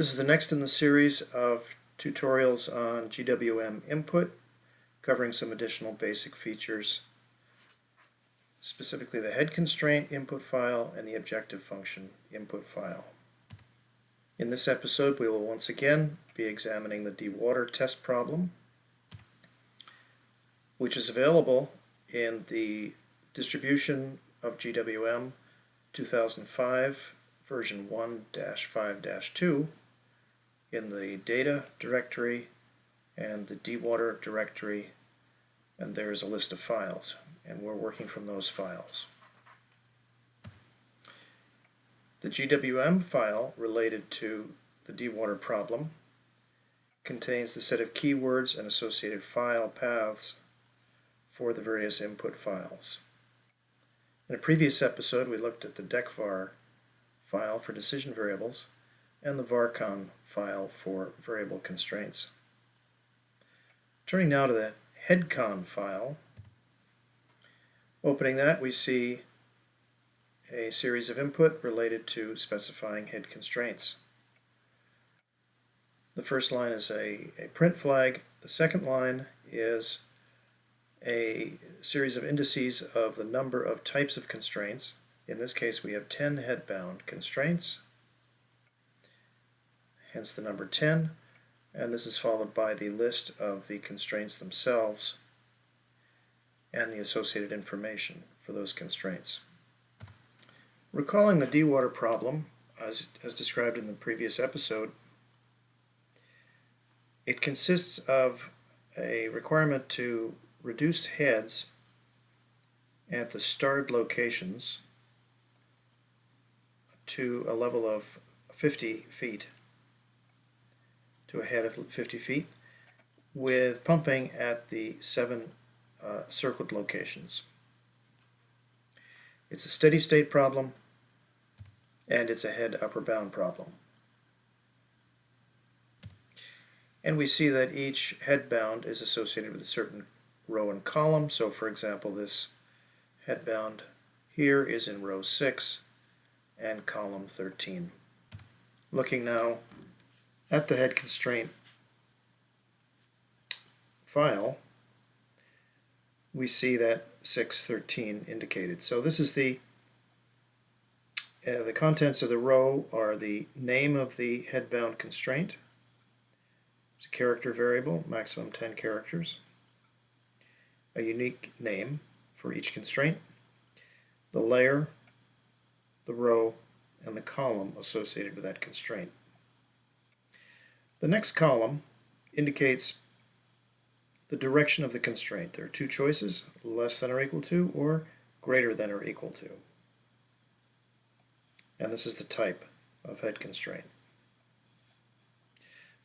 This is the next in the series of tutorials on GWM input, covering some additional basic features, specifically the head constraint input file and the objective function input file. In this episode, we will once again be examining the dewater test problem, which is available in the distribution of GWM 2005 version 1-5-2 in the data directory and the dewater directory, and there is a list of files, and we're working from those files. The GWM file related to the dewater problem contains the set of keywords and associated file paths for the various input files. In a previous episode, we looked at the decvar file for decision variables and the varcon file for variable constraints. Turning now to the HEDCON file, opening that, we see a series of input related to specifying head constraints. The first line is a print flag. The second line is a series of indices of the number of types of constraints. In this case, we have 10 head-bound constraints, hence the number 10, and this is followed by the list of the constraints themselves and the associated information for those constraints. Recalling the dewater problem, as described in the previous episode, it consists of a requirement to reduce heads at the starred locations to a level of 50 feet, to a head of 50 feet, with pumping at the 7 circled locations. It's a steady state problem, and it's a head upper bound problem. And we see that each head bound is associated with a certain row and column. So for example, this head bound here is in row 6 and column 13. Looking now at the head constraint file, we see that 613 indicated. So this is the contents of the row are the name of the head-bound constraint. It's a character variable, maximum 10 characters. A unique name for each constraint. The layer, the row, and the column associated with that constraint. The next column indicates the direction of the constraint. There are two choices, less than or equal to, or greater than or equal to. And this is the type of head constraint.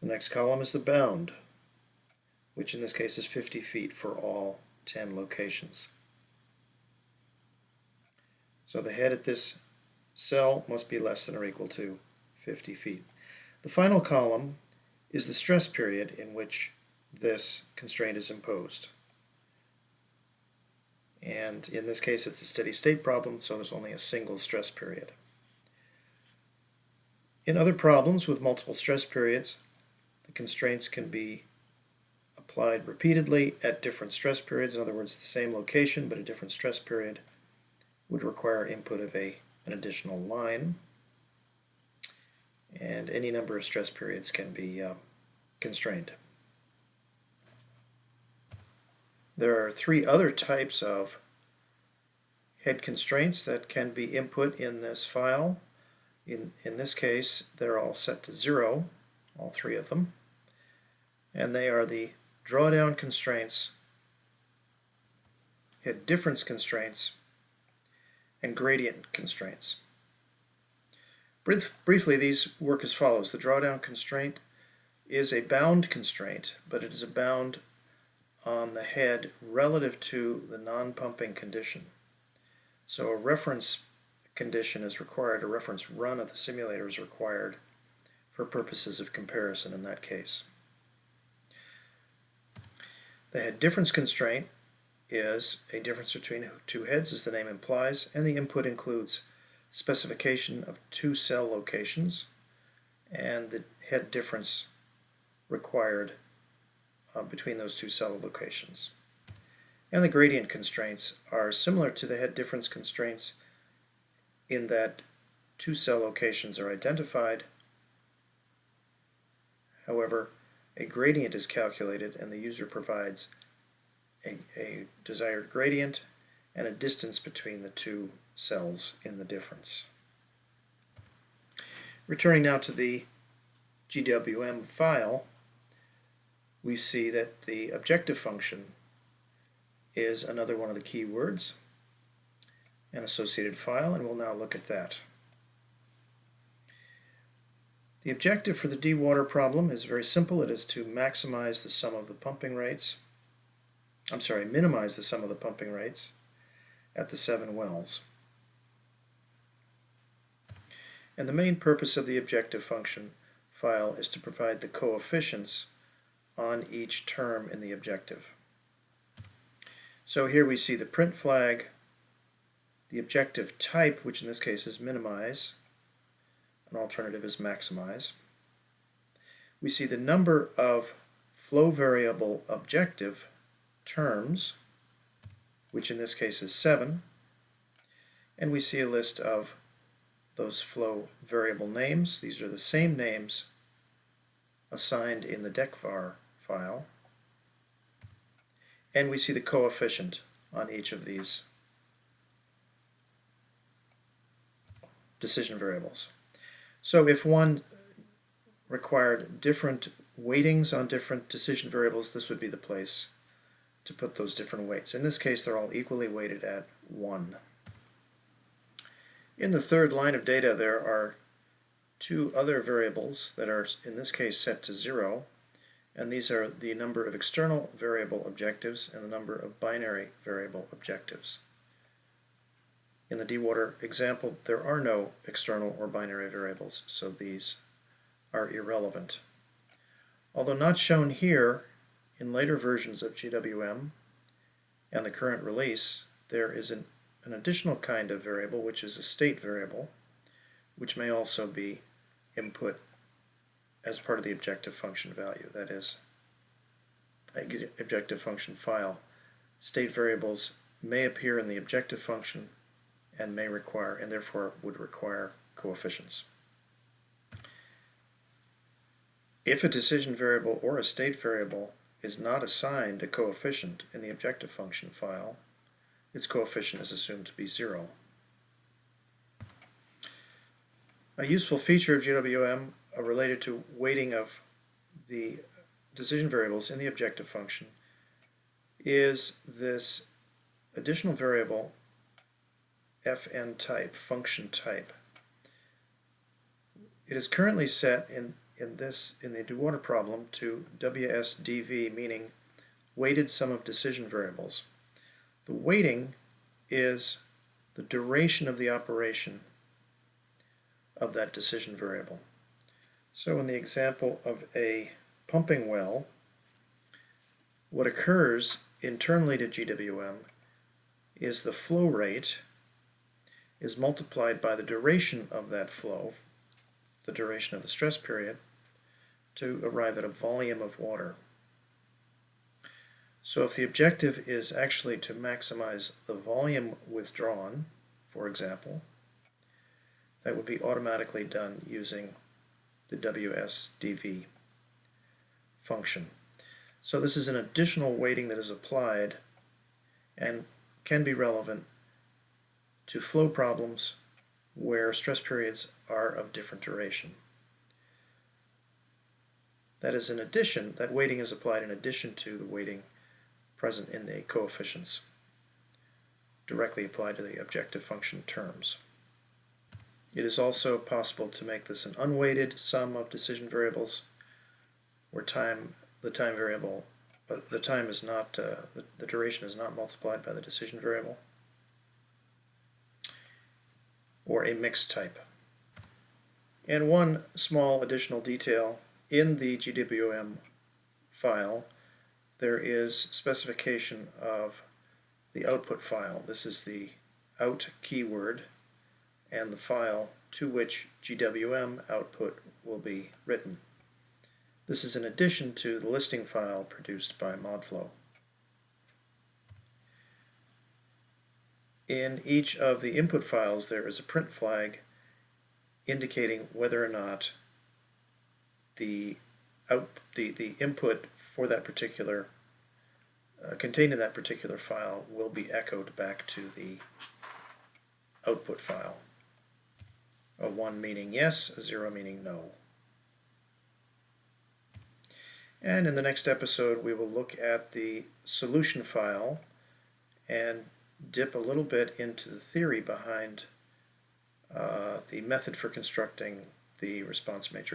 The next column is the bound, which in this case is 50 feet for all 10 locations. So the head at this cell must be less than or equal to 50 feet. The final column is the stress period in which this constraint is imposed. And in this case, it's a steady state problem, so there's only a single stress period. In other problems with multiple stress periods, the constraints can be applied repeatedly at different stress periods. In other words, the same location but a different stress period would require input of an additional line, and any number of stress periods can be constrained. There are 3 other types of head constraints that can be input in this file. In this case, they're all set to 0, all 3 of them, and they are the drawdown constraints, head difference constraints, and gradient constraints. Briefly, these work as follows. The drawdown constraint is a bound constraint, but it is a bound on the head relative to the non-pumping condition. So a reference condition is required, a reference run of the simulator is required for purposes of comparison in that case. The head difference constraint is a difference between 2 heads, as the name implies, and the input includes specification of 2 cell locations, and the head difference required between those two cell locations. And the gradient constraints are similar to the head difference constraints in that two cell locations are identified. However, a gradient is calculated and the user provides a desired gradient and a distance between the two cells in the difference. Returning now to the GWM file, we see that the objective function is another one of the keywords, an associated file, and we'll now look at that. The objective for the dewater problem is very simple. It is to minimize the sum of the pumping rates at the 7 wells. And the main purpose of the objective function file is to provide the coefficients on each term in the objective. So here we see the print flag, the objective type, which in this case is minimize, an alternative is maximize. We see the number of flow variable objective terms, which in this case is 7, and we see a list of those flow variable names. These are the same names assigned in the decvar file, and we see the coefficient on each of these decision variables. So if one required different weightings on different decision variables, this would be the place to put those different weights. In this case, they're all equally weighted at 1. In the third line of data, there are two other variables that are, in this case, set to 0, and these are the number of external variable objectives and the number of binary variable objectives. In the dewater example, there are no external or binary variables, so these are irrelevant. Although not shown here, in later versions of GWM and the current release, there is an additional kind of variable, which is a state variable, which may also be input as part of the objective function value, that is, objective function file. State variables may appear in the objective function and may require, and therefore would require, coefficients. If a decision variable or a state variable is not assigned a coefficient in the objective function file, its coefficient is assumed to be 0. A useful feature of GWM related to weighting of the decision variables in the objective function is this additional variable fn type, function type. It is currently set in the dewater problem to WSDV, meaning weighted sum of decision variables. The weighting is the duration of the operation of that decision variable. So in the example of a pumping well, what occurs internally to GWM is the flow rate is multiplied by the duration of that flow, the duration of the stress period, to arrive at a volume of water. So if the objective is actually to maximize the volume withdrawn, for example, that would be automatically done using the WSDV function. So this is an additional weighting that is applied and can be relevant to flow problems where stress periods are of different duration. That is in addition, that weighting is applied in addition to the weighting present in the coefficients, directly applied to the objective function terms. It is also possible to make this an unweighted sum of decision variables, where the duration is not multiplied by the decision variable, or a mixed type. And one small additional detail, in the GWM file there is specification of the output file. This is the out keyword and the file to which GWM output will be written. This is in addition to the listing file produced by ModFlow. In each of the input files there is a print flag indicating whether or not the input for that particular contained in that particular file will be echoed back to the output file. A 1 meaning yes, a 0 meaning no. And in the next episode we will look at the solution file and dip a little bit into the theory behind the method for constructing the response matrix.